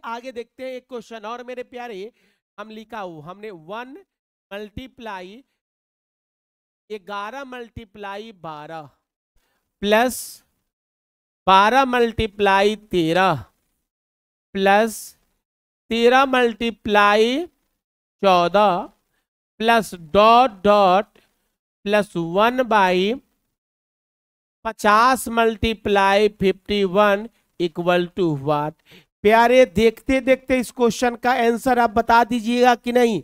आगे देखते हैं एक क्वेश्चन और मेरे प्यारे। हम लिखा हुआ हमने 1 multiply 11 multiply 12 plus 12 multiply 13 plus 13 multiply 14 plus dot dot plus 1/50 multiply 51 equal to what. प्यारे देखते देखते इस क्वेश्चन का आंसर आप बता दीजिएगा कि नहीं।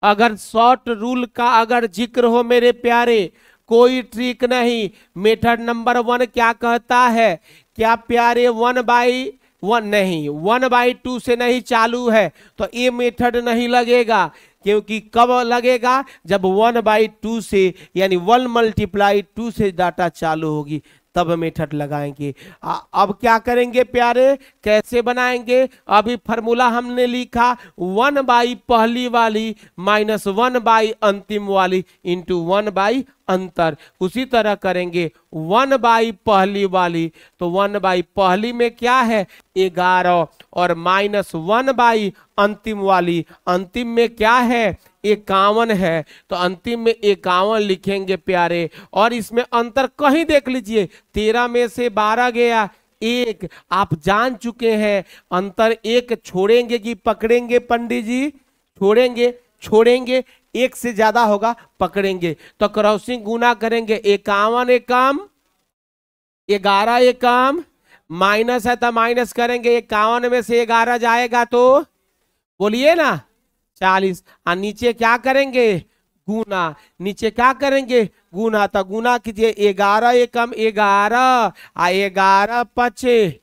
अगर शॉर्ट रूल का अगर जिक्र हो मेरे प्यारे, कोई ट्रिक नहीं। मेथड नंबर 1 क्या कहता है, क्या प्यारे 1/1 नहीं 1/2 से नहीं चालू है तो ये मेथड नहीं लगेगा। क्योंकि कब लगेगा, जब 1/2 से यानी 1 मल्टीप्लाई 2 से डाटा चालू होगी तब मेथड लगाएंगे। अब क्या करेंगे प्यारे, कैसे बनाएंगे। अभी फार्मूला हमने लिखा 1/ पहली वाली माइनस 1/ अंतिम वाली इंटू 1/ अंतर। उसी तरह करेंगे 1/ पहली वाली, तो 1/ पहली में क्या है 11 और माइनस 1/ अंतिम वाली, अंतिम में क्या है 51 है, तो अंतिम में 51 लिखेंगे प्यारे। और इसमें अंतर कहीं देख लीजिए, 13 में से 12 गया 1, आप जान चुके हैं अंतर 1 छोड़ेंगे कि पकड़ेंगे पंडित जी, छोड़ेंगे 1 से ज्यादा होगा पकड़ेंगे। तो क्रॉसिंग गुना करेंगे 51 एकम 11 एकम माइनस है तो माइनस करेंगे 51 में से 11 जाएगा तो बोलिए ना 40। और नीचे क्या करेंगे गुना, नीचे क्या करेंगे गुना, तो गुना कीजिए 11 एकम 11 आ 11 पचे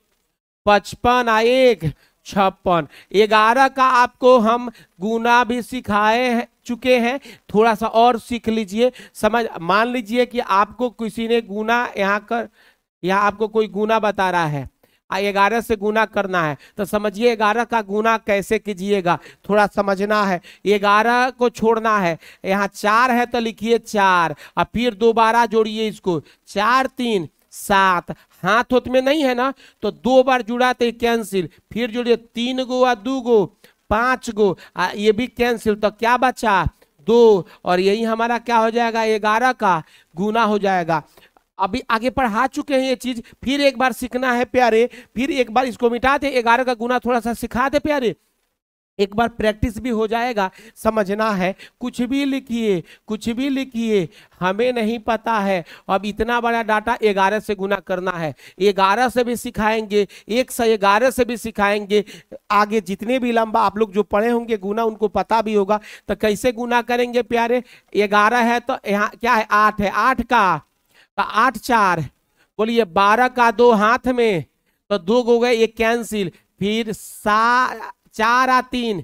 55 आ 1 56। 11 का आपको हम गुना भी सिखाए चुके हैं, थोड़ा सा और सीख लीजिए। समझ मान लीजिए कि आपको किसी ने गुना यहाँ आपको कोई गुना बता रहा है, 11 से गुना करना है, तो समझिए 11 का गुना कैसे कीजिएगा, थोड़ा समझना है। 11 को छोड़ना है, यहाँ 4 है तो लिखिए 4 और फिर दोबारा जोड़िए इसको 4 3 7, हाथ होत में नहीं है ना तो 2 बार जुड़ा तो कैंसिल, फिर जोड़िए 3 गो और 2 गो 5 गो, ये भी कैंसिल, तो क्या बचा 2 और यही हमारा क्या हो जाएगा 11 का गुना हो जाएगा। अभी आगे पढ़ा चुके हैं ये चीज, फिर एक बार सीखना है प्यारे, फिर एक बार इसको मिटा दे 11 का गुना थोड़ा सा सिखा दे प्यारे, एक बार प्रैक्टिस भी हो जाएगा। समझना है, कुछ भी लिखिए हमें नहीं पता है। अब इतना बड़ा डाटा 11 से गुना करना है, 11 से भी सिखाएंगे, 111 से भी सिखाएंगे। आगे जितने भी लंबा आप लोग जो पढ़े होंगे गुना उनको पता भी होगा। तो कैसे गुना करेंगे प्यारे, 11 है तो यहाँ क्या है 8 है, 8 का 8 4 बोलिए 12 का 2 हाथ में तो 2 हो गए, ये कैंसिल, फिर 4 आ 3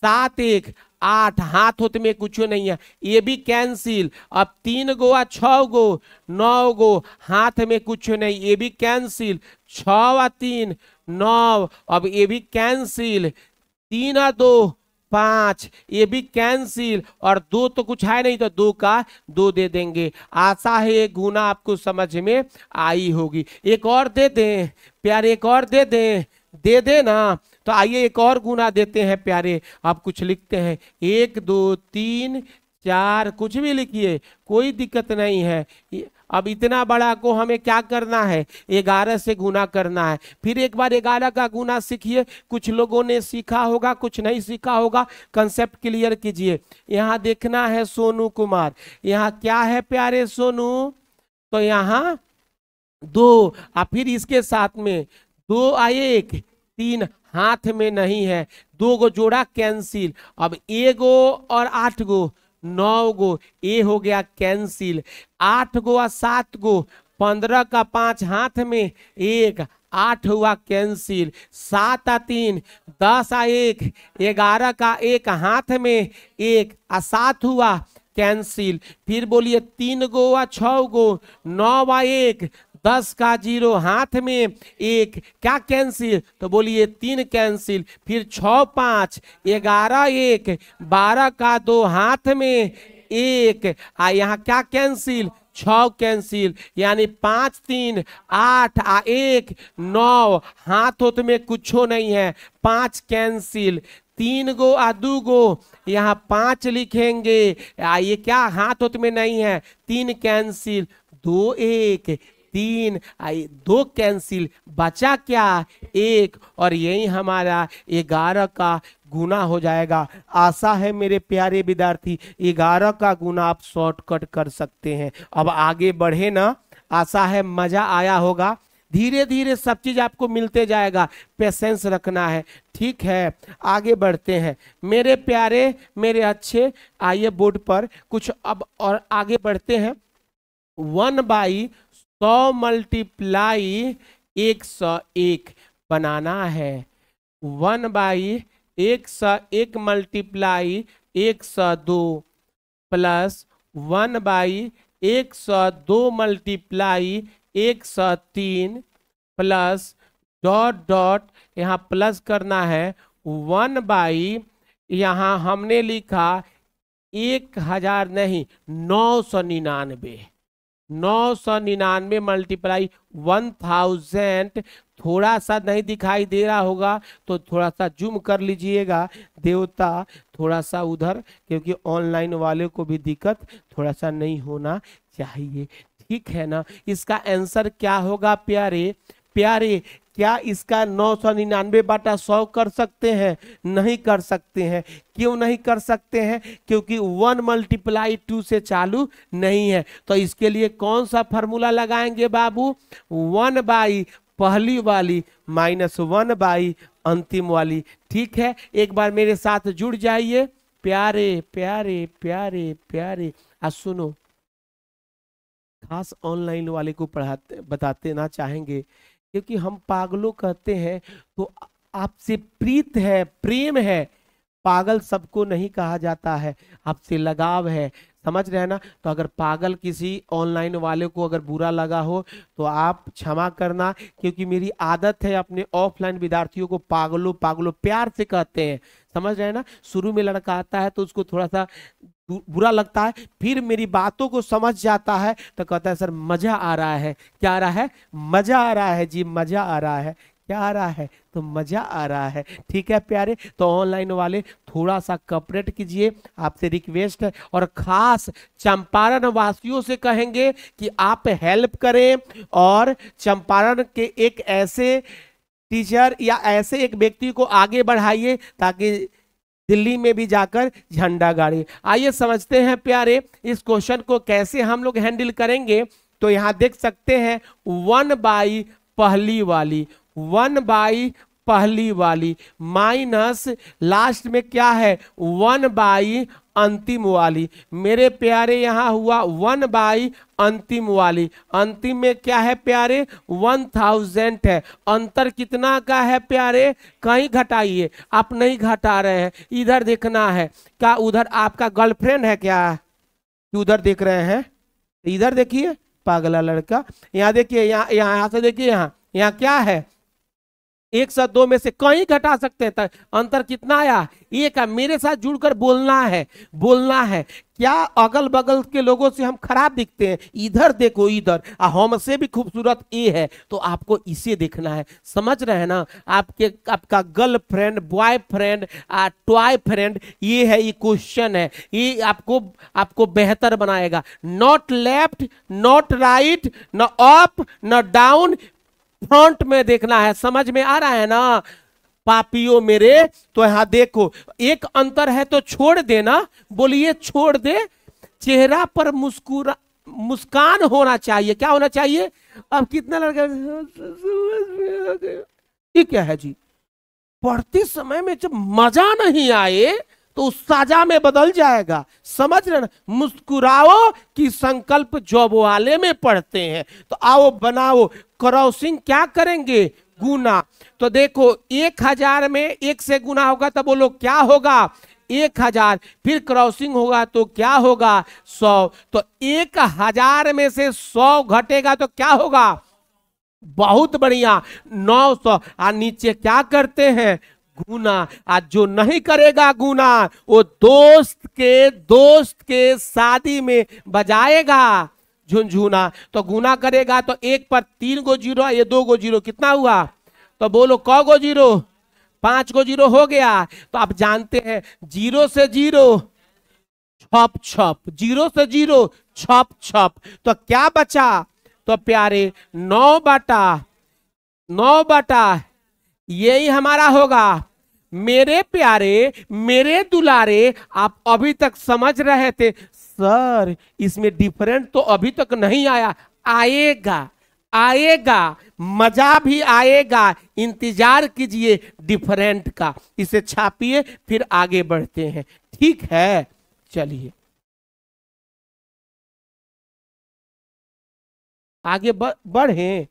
7 1 8, हाथ होते में कुछ नहीं है, ये भी कैंसिल। अब 3 गो 6 गो 9 गो, हाथ में कुछ नहीं, ये भी कैंसिल। 6 3 9, अब ये भी कैंसिल। 3 2 5, ये भी कैंसिल। और 2 तो कुछ है नहीं तो 2 का 2 दे देंगे। आशा है ये गुना आपको समझ में आई होगी। एक और दे दें प्यारे, एक और दे दे ना, तो आइए एक और गुना देते हैं प्यारे। आप कुछ लिखते हैं 1 2 3 4, कुछ भी लिखिए कोई दिक्कत नहीं है। अब इतना बड़ा को हमें क्या करना है 11 से गुना करना है। फिर एक बार 11 का गुना सीखिए, कुछ लोगों ने सीखा होगा कुछ नहीं सीखा होगा, कंसेप्ट क्लियर कीजिए। यहाँ देखना है सोनू कुमार, यहाँ क्या है प्यारे सोनू, तो यहाँ 2 और फिर इसके साथ में 2 आए 1 3, हाथ में नहीं है, 2 गो जोड़ा कैंसिल। अब 1 गो और 8 गो 9 गो, ये हो गया कैंसिल। 8 गो और 7 गो 15 का 5 हाथ में 1, 8 हुआ कैंसिल। 7 आ 3 10 आ 1, 11 का 1 हाथ में 1 आ 7 हुआ कैंसिल। फिर बोलिए 3 गो और 6 गो 9 आ 1, 10 का 0 हाथ में 1, क्या कैंसिल, तो बोलिए 3 कैंसिल। फिर 6 5 11 1, 12 का 2 हाथ में 1, यहाँ क्या कैंसिल 6 कैंसिल, यानी 5 3 8 1 9, हाथ होत में कुछ नहीं है, 5 कैंसिल, 3 गो आ 2 गो, यहाँ 5 लिखेंगे, ये क्या हाथ होत में नहीं है, 3 कैंसिल, 2 1 3, 2 कैंसिल, बचा क्या 1, और यही हमारा 11 का गुना हो जाएगा। आशा है मेरे प्यारे विद्यार्थी 11 का गुना आप शॉर्टकट कर सकते हैं। अब आगे बढ़े ना, आशा है मजा आया होगा। धीरे धीरे सब चीज आपको मिलते जाएगा, पेशेंस रखना है, ठीक है। आगे बढ़ते हैं मेरे प्यारे मेरे अच्छे, आइए बोर्ड पर कुछ अब और आगे बढ़ते हैं। 1/100 मल्टीप्लाई 101 बनाना है। 1/101 multiply 102 plus 1/102 multiply 103 plus dot dot, यहाँ प्लस करना है 1/, यहाँ हमने लिखा 1000 नहीं 999, 999 मल्टीप्लाई 1000, थोड़ा सा नहीं दिखाई दे रहा होगा तो थोड़ा सा जूम कर लीजिएगा देवता, थोड़ा सा उधर, क्योंकि ऑनलाइन वाले को भी दिक्कत थोड़ा सा नहीं होना चाहिए, ठीक है ना। इसका आंसर क्या होगा प्यारे प्यारे, क्या इसका 999/100 कर सकते हैं? नहीं कर सकते हैं। क्यों नहीं कर सकते हैं? क्योंकि 1 × 2 से चालू नहीं है। तो इसके लिए कौन सा फॉर्मूला लगाएंगे बाबू? 1/, पहली वाली, -1/, अंतिम वाली, ठीक है। एक बार मेरे साथ जुड़ जाइए प्यारे प्यारे प्यारे प्यारे। सुनो, खास ऑनलाइन वाले को पढ़ाते बताते ना चाहेंगे, क्योंकि हम पागलों कहते हैं तो आपसे प्रीत है, प्रेम है। पागल सबको नहीं कहा जाता है, आपसे लगाव है, समझ रहे हैं ना। तो अगर पागल किसी ऑनलाइन वाले को अगर बुरा लगा हो तो आप क्षमा करना, क्योंकि मेरी आदत है अपने ऑफलाइन विद्यार्थियों को पागलों पागलों प्यार से कहते हैं, समझ रहे हैं ना। शुरू में लड़का आता है तो उसको थोड़ा सा बुरा लगता है, फिर मेरी बातों को समझ जाता है तो कहता है सर मजा आ रहा है। क्या आ रहा है? मजा आ रहा है जी, मजा आ रहा है। क्या आ रहा है? तो मजा आ रहा है, ठीक है प्यारे। तो ऑनलाइन वाले थोड़ा सा कॉपरेट कीजिए, आपसे रिक्वेस्ट है। और खास चंपारण वासियों से कहेंगे कि आप हेल्प करें और चंपारण के एक ऐसे टीचर या ऐसे एक व्यक्ति को आगे बढ़ाइए ताकि दिल्ली में भी जाकर झंडा गाड़े। आइए समझते हैं प्यारे इस क्वेश्चन को कैसे हम लोग हैंडल करेंगे। तो यहां देख सकते हैं 1/, पहली वाली, 1/, पहली वाली, माइनस लास्ट में क्या है 1/, अंतिम वाली। मेरे प्यारे यहाँ हुआ 1/, अंतिम वाली। अंतिम में क्या है प्यारे? 1000 है। अंतर कितना का है प्यारे? कहीं घटाइए, आप नहीं घटा रहे हैं, इधर देखना है। क्या उधर आपका गर्लफ्रेंड है क्या? उधर देख रहे हैं, इधर देखिए पागला लड़का। यहाँ देखिए, यहाँ से देखिए, यहाँ क्या है? 102 में से कहीं घटा सकते हैं। अंतर कितना आया? 1 है। मेरे साथ जुड़कर बोलना है, बोलना है। क्या अगल बगल के लोगों से हम खराब दिखते हैं? इधर देखो, इधर हमसे भी खूबसूरत ए है, तो आपको इसे देखना है, समझ रहे हैं ना। आपका गर्लफ्रेंड, बॉयफ्रेंड, टॉय फ्रेंड, ये है, ये क्वेश्चन है, ये आपको बेहतर बनाएगा। नॉट लेफ्ट, नॉट राइट, न अप, न डाउन, फ्रंट में देखना है। समझ में आ रहा है ना पापियों मेरे? तो यहां देखो, एक अंतर है तो छोड़ देना, बोलिए छोड़ दे। चेहरा पर मुस्कान होना चाहिए। क्या होना चाहिए? अब कितना लड़का, ये क्या है जी? पढ़ते समय में जब मजा नहीं आए तो सजा में बदल जाएगा, समझ रहे ना। मुस्कुराओ कि संकल्प जॉब वाले में पढ़ते हैं। तो आओ बनाओ, क्रॉसिंग क्या करेंगे? गुना। तो देखो 1000 में 1 से गुना होगा तो बोलो क्या होगा? 1000। फिर क्रॉसिंग होगा तो क्या होगा? 100। तो 1000 में से 100 घटेगा तो क्या होगा? बहुत बढ़िया, 900। और नीचे क्या करते हैं? गुना। आज जो नहीं करेगा गुना वो दोस्त के शादी में बजाएगा। झुनझुना। तो गुना करेगा तो 1 पर 3 गो जीरो, ये 2 गो जीरो, कितना हुआ? तो बोलो क गो जीरो? 5 गो जीरो हो गया। तो आप जानते हैं जीरो से जीरो छप छप, जीरो से जीरो छप छप, तो क्या बचा? तो प्यारे 9/9 यही हमारा होगा। मेरे प्यारे, मेरे दुलारे, आप अभी तक समझ रहे थे सर इसमें डिफरेंट तो अभी तक नहीं आया, आएगा आएगा, मजा भी आएगा, इंतजार कीजिए डिफरेंट का। इसे छापिए फिर आगे बढ़ते हैं, ठीक है? चलिए आगे बढ़े,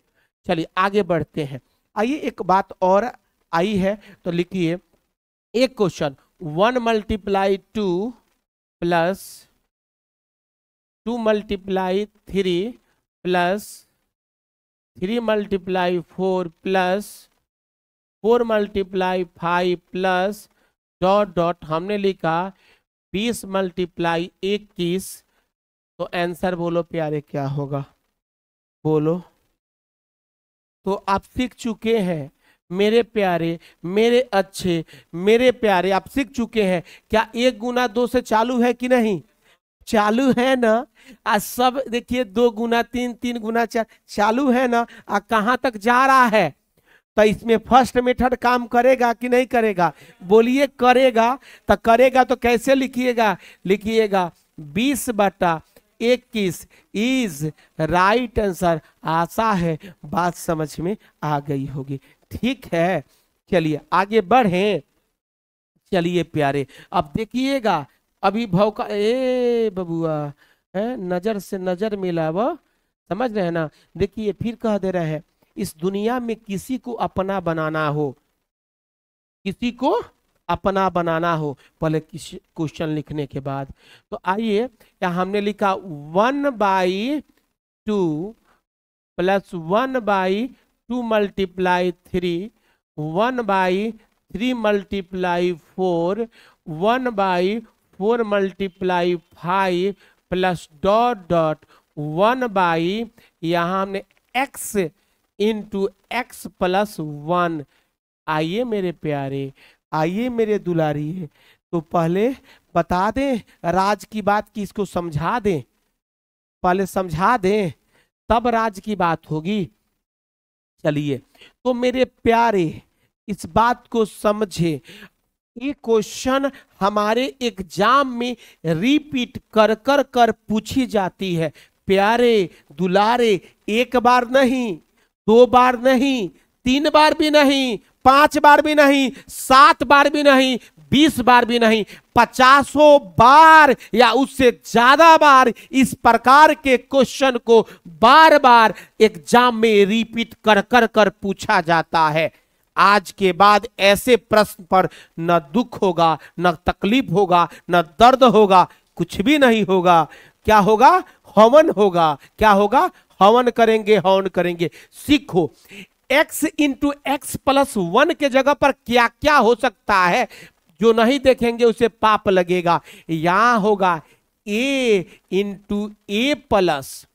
चलिए आगे बढ़ते हैं। आइए एक बात और आई है तो लिखिए एक question, 1 × 2 plus 2 × 3 plus 3 × 4 plus 4 × 5 plus dot dot, हमने लिखा 20 × 21। तो आंसर बोलो प्यारे क्या होगा? बोलो। तो आप सीख चुके हैं मेरे प्यारे, मेरे अच्छे, मेरे प्यारे, आप सीख चुके हैं क्या 1 × 2 से चालू है कि नहीं? चालू है ना? आज सब देखिए 2 × 3, 3 × 4 चालू है ना? कहां तक जा रहा है? तो इसमें फर्स्ट मेथड काम करेगा कि नहीं करेगा? बोलिए करेगा। तो करेगा तो कैसे लिखिएगा? लिखिएगा 20/21 इज राइट आंसर। आशा है बात समझ में आ गई होगी, ठीक है? चलिए आगे बढ़े। चलिए प्यारे अब देखिएगा अभी भाव का, ए बबुआ है, नजर से नजर मिला, वो समझ रहे हैं ना? देखिए फिर कह दे रहे हैं, इस दुनिया में किसी को अपना बनाना हो, किसी को अपना बनाना हो, पहले क्वेश्चन लिखने के बाद। तो आइए यहाँ हमने लिखा 1/2 प्लस 1/2 × 3, 1/3 × 4, 1/4 × 5 प्लस डॉट डॉट 1/ यहाँ हमने x × x + 1। आइए मेरे प्यारे, आइए मेरे दुलारी, तो पहले बता दें राज की बात की, इसको समझा दें, पहले समझा दें तब राज की बात होगी। चलिए तो मेरे प्यारे इस बात को समझे, ये क्वेश्चन हमारे एग्जाम में रिपीट कर कर कर पूछी जाती है प्यारे दुलारे। 1 बार नहीं, 2 बार नहीं, 3 बार भी नहीं, 5 बार भी नहीं, 7 बार भी नहीं, 20 बार भी नहीं, 50 बार या उससे ज्यादा बार इस प्रकार के क्वेश्चन को बार बार एग्जाम में रिपीट कर कर कर पूछा जाता है। आज के बाद ऐसे प्रश्न पर न दुख होगा, न तकलीफ होगा, न दर्द होगा, कुछ भी नहीं होगा। क्या होगा? हवन होगा। क्या होगा? हवन करेंगे, हवन करेंगे। सीखो x × x + 1 के जगह पर क्या क्या हो सकता है, जो नहीं देखेंगे उसे पाप लगेगा। यहां होगा a × a +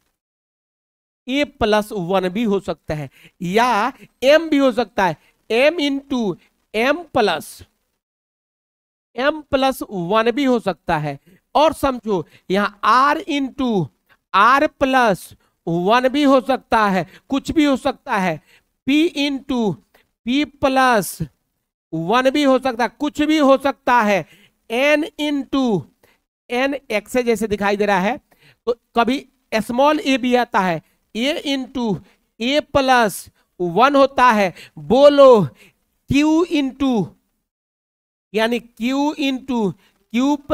1 भी हो सकता है, या m भी हो सकता है, m × m + 1 भी हो सकता है। और समझो यहां r × r + 1 भी हो सकता है, कुछ भी हो सकता है। p × p + 1 भी हो सकता है, कुछ भी हो सकता है। n × n x जैसे दिखाई दे रहा है, तो कभी स्मॉल a भी आता है, a × a + 1 होता है। बोलो q × यानी q × q +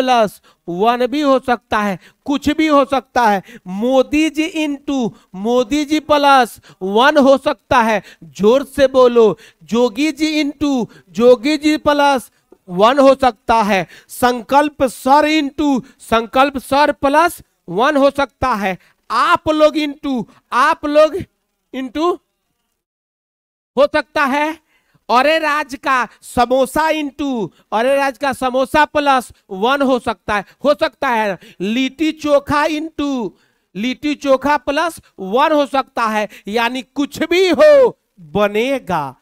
1 भी हो सकता है, कुछ भी हो सकता है। मोदी जी × मोदी जी + 1 हो सकता है, जोर से बोलो। जोगी जी × जोगी जी + 1 हो सकता है। संकल्प सर × संकल्प सर + 1 हो सकता है। आप लोग × आप लोग × हो सकता है। अरे राज का समोसा × अरे राज का समोसा + 1 हो सकता है, हो सकता है। लिट्टी चोखा × लिट्टी चोखा प्लस 1 हो सकता है, यानी कुछ भी हो बनेगा,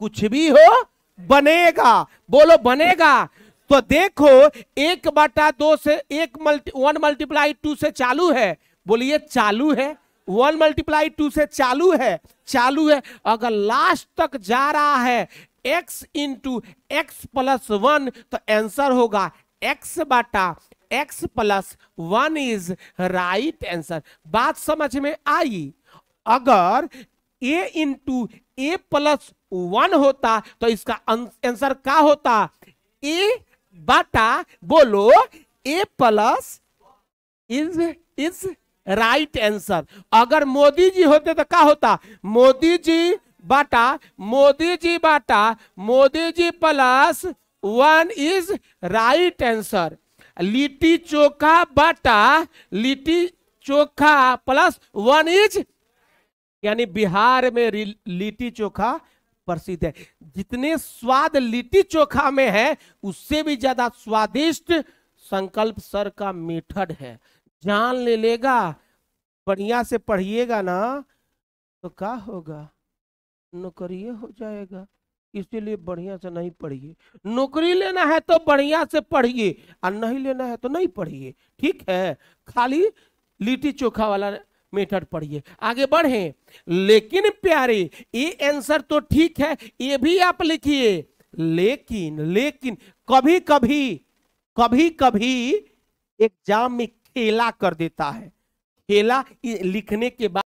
कुछ भी हो बनेगा। बोलो बनेगा। तो देखो 1/2 से 1 मल्टीप्लाई 2 से चालू है, बोलिए चालू है। 1 मल्टीप्लाई 2 से चालू है, चालू है। अगर लास्ट तक जा रहा है x इंटू एक्स प्लस 1 तो आंसर होगा x/x plus 1 is right answer. बात समझ में आई? अगर a इंटू ए प्लस 1 होता तो इसका आंसर क्या होता? a बाटा बोलो a plus is right answer. अगर मोदी जी होते तो क्या होता? मोदी जी बाटा Modi ji plus 1 is right answer. Litti chokha बाटा लिट्टी चोखा प्लस 1 इज, यानी बिहार में लिट्टी चोखा प्रसिद्ध है। जितने स्वाद लिट्टी चोखा में है उससे भी ज्यादा स्वादिष्ट संकल्प सर का मेथड है। जान ले लेगा, बढ़िया से पढ़िएगा ना तो क्या होगा? नौकरी हो जाएगा। इसीलिए बढ़िया से नहीं पढ़िए। नौकरी लेना है तो बढ़िया से पढ़िए और नहीं लेना है तो नहीं पढ़िए, ठीक है? खाली लिट्टी चोखा वाला मेथड पढ़िए, आगे बढ़े। लेकिन प्यारे ये आंसर तो ठीक है, ये भी आप लिखिए, लेकिन कभी कभी एग्जाम में खेला कर देता है। खेला लिखने के बाद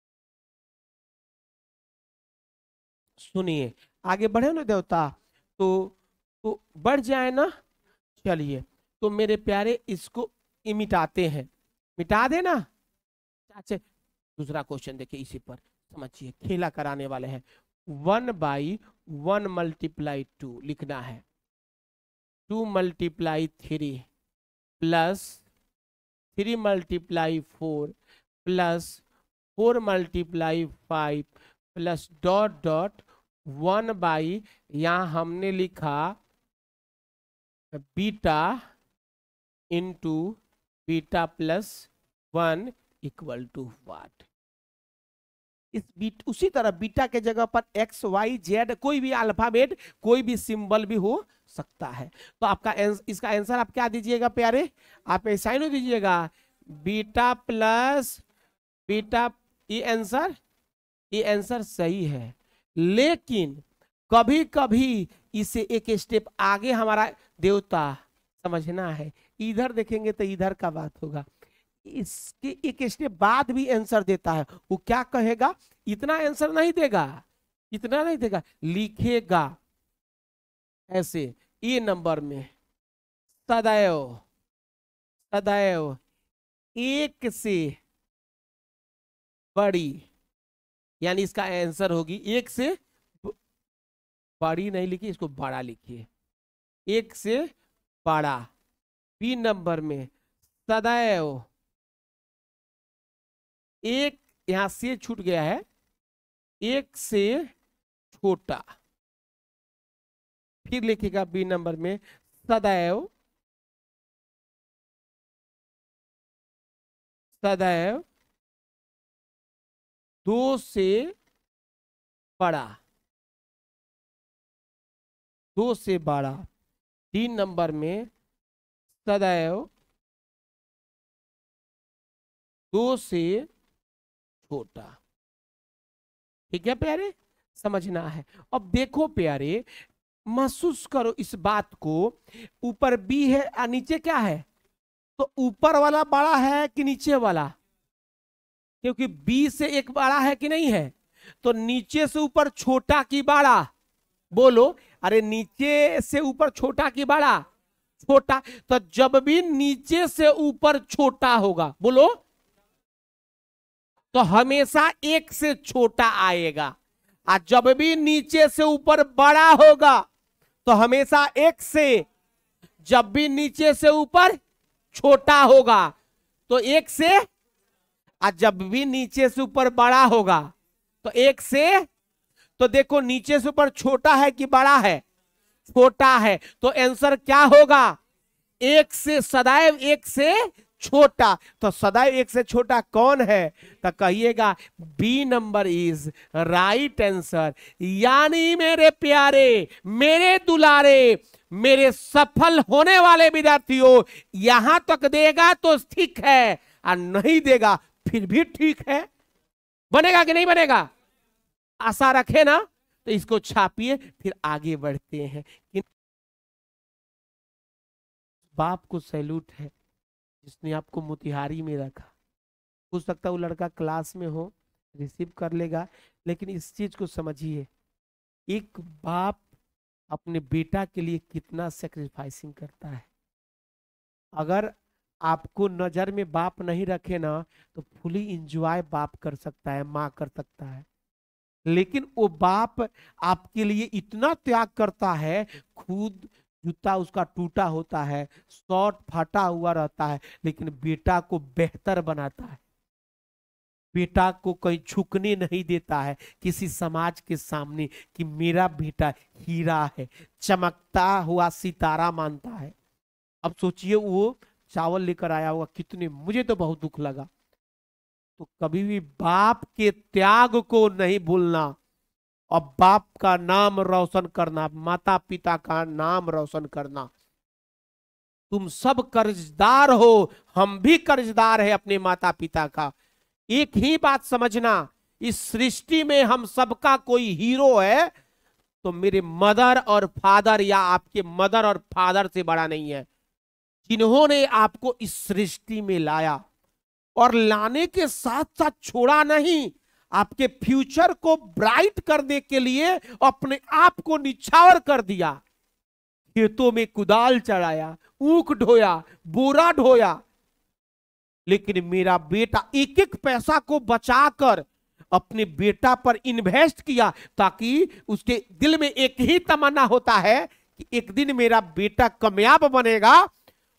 सुनिए, आगे बढ़े ना देवता, तो बढ़ जाए ना। चलिए तो मेरे प्यारे इसको मिटाते हैं, मिटा देना। अच्छा दूसरा क्वेश्चन देखिए, इसी पर समझिए, खेला कराने वाले हैं। 1/1 मल्टीप्लाई 2 लिखना है, 2 multiply 3 plus 3 multiply 4 plus 4 multiply 5 plus dot dot 1/, यहां हमने लिखा beta into beta plus 1 equal to what. इस उसी तरह बीटा के जगह पर एक्स वाई जेड कोई भी अल्फाबेट कोई भी सिंबल भी हो सकता है। तो आपका इसका आंसर आप क्या दीजिएगा प्यारे? आप साइन हो दीजिएगा बीटा प्लस बीटा। ये आंसर सही है, लेकिन कभी कभी इसे एक स्टेप आगे हमारा देवता समझना है। इधर देखेंगे तो इधर का बात होगा, इसके एक स्टेप बाद भी आंसर देता है। वो क्या कहेगा? इतना आंसर नहीं देगा, इतना नहीं देगा, लिखेगा ऐसे ए नंबर में सदैव सदैव 1 से बड़ी, यानी इसका आंसर होगी 1 से बड़ी नहीं लिखिए, इसको बड़ा लिखिए, 1 से बड़ा। बी नंबर में सदैव 1, यहां से छूट गया है, 1 से छोटा। फिर लिखिएगा बी नंबर में सदैव 2 से बड़ा, 2 से बड़ा। 3 नंबर में सदैव 2 से छोटा। ठीक है प्यारे, समझना है। अब देखो प्यारे, महसूस करो इस बात को, ऊपर बी है और नीचे क्या है? तो ऊपर वाला बड़ा है कि नीचे वाला? क्योंकि बी से एक बड़ा है कि नहीं है, तो नीचे से ऊपर छोटा की बड़ा? बोलो, अरे नीचे से ऊपर छोटा की बड़ा? छोटा। तो जब भी नीचे से ऊपर छोटा होगा, बोलो, तो हमेशा 1 से छोटा आएगा। और जब भी नीचे से ऊपर बड़ा होगा तो हमेशा 1 से, जब भी नीचे से ऊपर छोटा होगा तो 1 से, और जब भी नीचे से ऊपर बड़ा होगा तो 1 से। तो देखो नीचे से ऊपर छोटा है कि बड़ा है? छोटा है। तो आंसर क्या होगा? 1 से, सदैव 1 से छोटा, तो सदैव एक से छोटा कौन है? तो कहिएगा B number is right answer. यानी मेरे प्यारे, मेरे दुलारे, मेरे सफल होने वाले विद्यार्थियों, यहां तक देगा तो ठीक है, और नहीं देगा फिर भी ठीक है। बनेगा कि नहीं बनेगा? आशा रखे ना, तो इसको छापिए, फिर आगे बढ़ते हैं। बाप को सैल्यूट है जिसने आपको मोतिहारी में रखा। हो सकता है वो लड़का क्लास में हो, रिसीव कर लेगा, लेकिन इस चीज को समझिए, एक बाप अपने बेटा के लिए कितना सेक्रीफाइसिंग करता है। अगर आपको नजर में बाप नहीं रखे ना, तो फुली इंजॉय बाप कर सकता है, माँ कर सकता है, लेकिन वो बाप आपके लिए इतना त्याग करता है, खुद जूता उसका टूटा होता है, शर्ट फटा हुआ रहता है, लेकिन बेटा को बेहतर बनाता है, बेटा को कहीं झुकने नहीं देता है किसी समाज के सामने कि मेरा बेटा हीरा है, चमकता हुआ सितारा मानता है। अब सोचिए वो चावल लेकर आया होगा, कितने, मुझे तो बहुत दुख लगा। तो कभी भी बाप के त्याग को नहीं भूलना, और बाप का नाम रोशन करना, माता पिता का नाम रोशन करना। तुम सब कर्जदार हो, हम भी कर्जदार है अपने माता पिता का। एक ही बात समझना, इस सृष्टि में हम सबका कोई हीरो है, तो मेरे मदर और फादर या आपके मदर और फादर से बड़ा नहीं है, जिन्होंने आपको इस सृष्टि में लाया, और लाने के साथ साथ छोड़ा नहीं, आपके फ्यूचर को ब्राइट करने के लिए अपने आप को निछावर कर दिया। खेतों में कुदाल चढ़ाया, ऊख ढोया, बोरा ढोया, लेकिन मेरा बेटा एक एक पैसा को बचाकर अपने बेटा पर इन्वेस्ट किया, ताकि उसके दिल में एक ही तमन्ना होता है कि एक दिन मेरा बेटा कामयाब बनेगा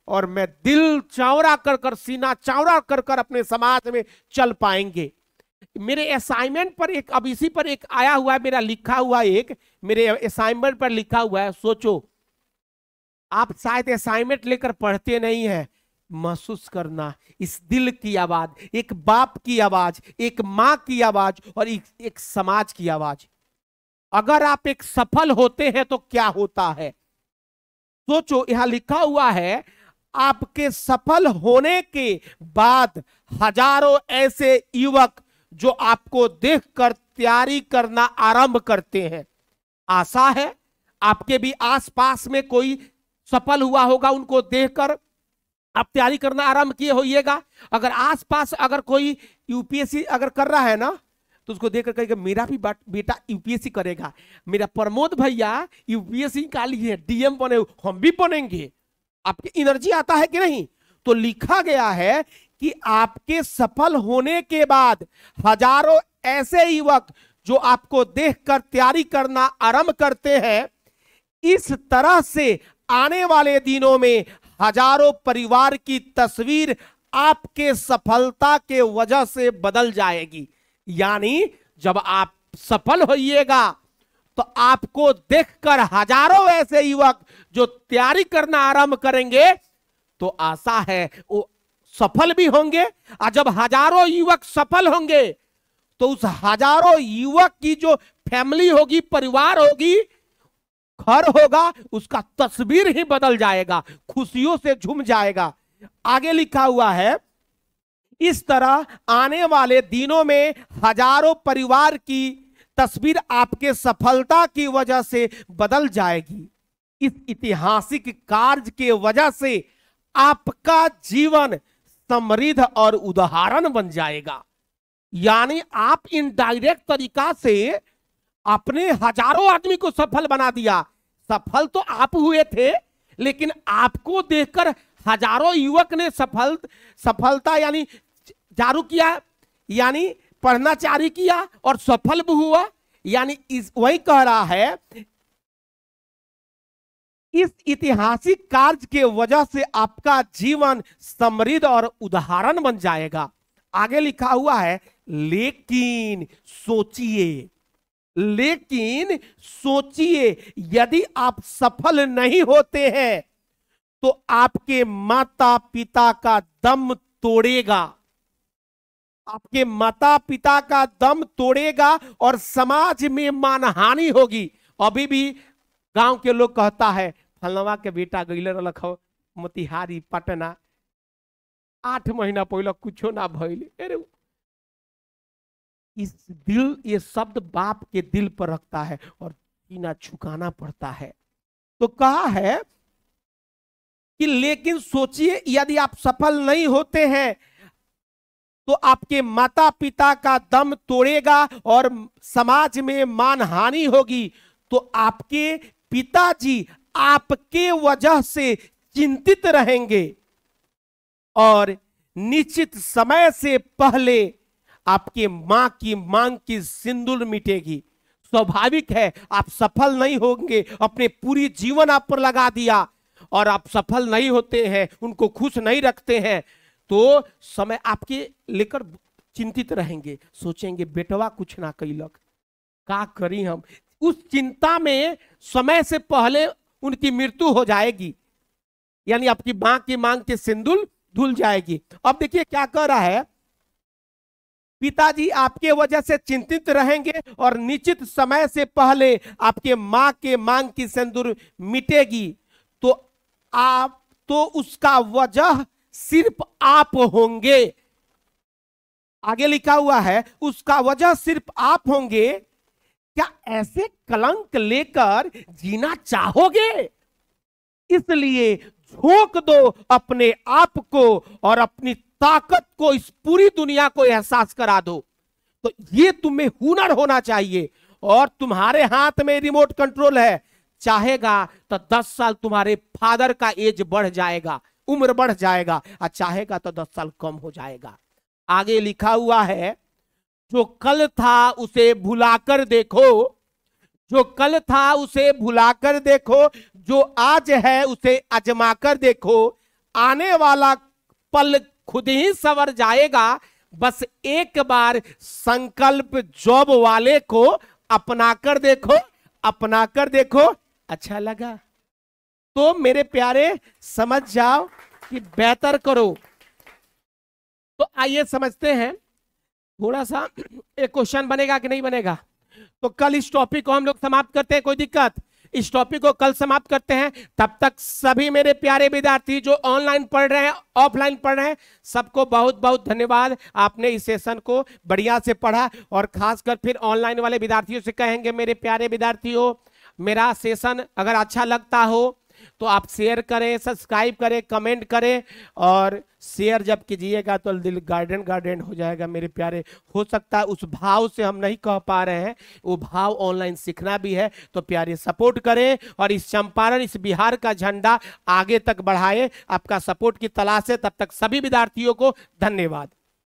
और मैं दिल चौड़ा कर कर, सीना चौड़ा कर कर अपने समाज में चल पाएंगे। मेरे असाइनमेंट पर एक, अब इसी पर एक आया हुआ है मेरा लिखा हुआ, एक मेरे असाइनमेंट पर लिखा हुआ है। सोचो, आप शायद असाइनमेंट लेकर पढ़ते नहीं है, महसूस करना इस दिल की आवाज, एक बाप की आवाज, एक माँ की आवाज, और एक समाज की आवाज। अगर आप एक सफल होते हैं तो क्या होता है? सोचो, यहां लिखा हुआ है, आपके सफल होने के बाद हजारों ऐसे युवक जो आपको देखकर तैयारी करना आरंभ करते हैं। आशा है आपके भी आसपास में कोई सफल हुआ होगा, उनको देखकर आप तैयारी करना आरंभ किए होइएगा। अगर आसपास अगर कोई यूपीएससी अगर कर रहा है ना, तो उसको देखकर कहेगा मेरा भी बेटा यूपीएससी करेगा, मेरा प्रमोद भैया यूपीएससी निकाली है, डीएम बने, हम भी बनेंगे। आपकी एनर्जी आता है कि नहीं? तो लिखा गया है कि आपके सफल होने के बाद हजारों ऐसे युवक जो आपको देखकर तैयारी करना आरंभ करते हैं। इस तरह से आने वाले दिनों में हजारों परिवार की तस्वीर आपके सफलता के वजह से बदल जाएगी। यानी जब आप सफल होइएगा तो आपको देखकर हजारों ऐसे युवक जो तैयारी करना आरंभ करेंगे, तो आशा है वो सफल भी होंगे। और जब हजारों युवक सफल होंगे तो उस हजारों युवक की जो फैमिली होगी, परिवार होगी, घर होगा, उसका तस्वीर ही बदल जाएगा, खुशियों से झूम जाएगा। आगे लिखा हुआ है, इस तरह आने वाले दिनों में हजारों परिवार की तस्वीर आपके सफलता की वजह से बदल जाएगी। इस ऐतिहासिक कार्य के वजह से आपका जीवन समृद्ध और उदाहरण बन जाएगा। यानी आप इनडायरेक्ट तरीका से अपने हजारों आदमी को सफल बना दिया। सफल तो आप हुए थे, लेकिन आपको देखकर हजारों युवक ने सफलता यानी जारी किया, यानी पढ़ना जारी किया और सफल भी हुआ। यानी वही कह रहा है, इस ऐतिहासिक कार्य के वजह से आपका जीवन समृद्ध और उदाहरण बन जाएगा। आगे लिखा हुआ है, लेकिन सोचिए, यदि आप सफल नहीं होते हैं तो आपके माता पिता का दम तोड़ेगा, आपके माता पिता का दम तोड़ेगा और समाज में मानहानि होगी। अभी भी गांव के लोग कहता है फलनवा के बेटा गईले रखो मोतिहारी पटना, 8 महीना पहले कुछो ना भइल। अरे इस दिल, ये शब्द बाप के दिल पर रखता है और सीना झुकाना पड़ता है। तो कहा है कि लेकिन सोचिए यदि आप सफल नहीं होते हैं तो आपके माता पिता का दम तोड़ेगा और समाज में मानहानि होगी। तो आपके पिताजी आपके वजह से चिंतित रहेंगे और निश्चित समय से पहले आपके मां की मांग की सिंदूर मिटेगी। स्वाभाविक है, आप सफल नहीं होंगे, अपने पूरी जीवन आप पर लगा दिया और आप सफल नहीं होते हैं, उनको खुश नहीं रखते हैं, तो समय आपके लेकर चिंतित रहेंगे, सोचेंगे बेटवा कुछ ना कैलक, का करी हम। उस चिंता में समय से पहले उनकी मृत्यु हो जाएगी, यानी आपकी मां की मांग के सिंदूर धुल जाएगी। अब देखिए क्या कह रहा है, पिताजी आपके वजह से चिंतित रहेंगे और निश्चित समय से पहले आपके मां के मांग की सिंदूर मिटेगी। तो उसका वजह सिर्फ आप होंगे। आगे लिखा हुआ है उसका वजह सिर्फ आप होंगे। क्या ऐसे कलंक लेकर जीना चाहोगे? इसलिए झोंक दो अपने आप को और अपनी ताकत को इस पूरी दुनिया को एहसास करा दो। तो ये तुम्हें हुनर होना चाहिए और तुम्हारे हाथ में रिमोट कंट्रोल है। चाहेगा तो 10 साल तुम्हारे फादर का एज बढ़ जाएगा, उम्र बढ़ जाएगा, और चाहेगा तो 10 साल कम हो जाएगा। आगे लिखा हुआ है जो कल था उसे भुलाकर देखो, जो कल था उसे भुलाकर देखो, जो आज है उसे आजमाकर देखो, आने वाला पल खुद ही सवर जाएगा। बस एक बार संकल्प जॉब वाले को अपनाकर देखो, अपनाकर देखो। अच्छा लगा तो मेरे प्यारे समझ जाओ कि बेहतर करो। तो आइए समझते हैं, थोड़ा सा एक क्वेश्चन बनेगा कि नहीं बनेगा। तो कल इस टॉपिक को हम लोग समाप्त करते हैं, कोई दिक्कत? इस टॉपिक को कल समाप्त करते हैं। तब तक सभी मेरे प्यारे विद्यार्थी जो ऑनलाइन पढ़ रहे हैं, ऑफलाइन पढ़ रहे हैं, सबको बहुत बहुत धन्यवाद। आपने इस सेशन को बढ़िया से पढ़ा और खासकर फिर ऑनलाइन वाले विद्यार्थियों से कहेंगे मेरे प्यारे विद्यार्थियों, मेरा सेशन अगर अच्छा लगता हो तो आप शेयर करें, सब्सक्राइब करें, कमेंट करें। और शेयर जब कीजिएगा तो दिल गार्डन गार्डन हो जाएगा मेरे प्यारे। हो सकता है उस भाव से हम नहीं कह पा रहे हैं, वो भाव ऑनलाइन सीखना भी है। तो प्यारे सपोर्ट करें और इस चंपारण, इस बिहार का झंडा आगे तक बढ़ाएं। आपका सपोर्ट की तलाश है। तब तक सभी विद्यार्थियों को धन्यवाद।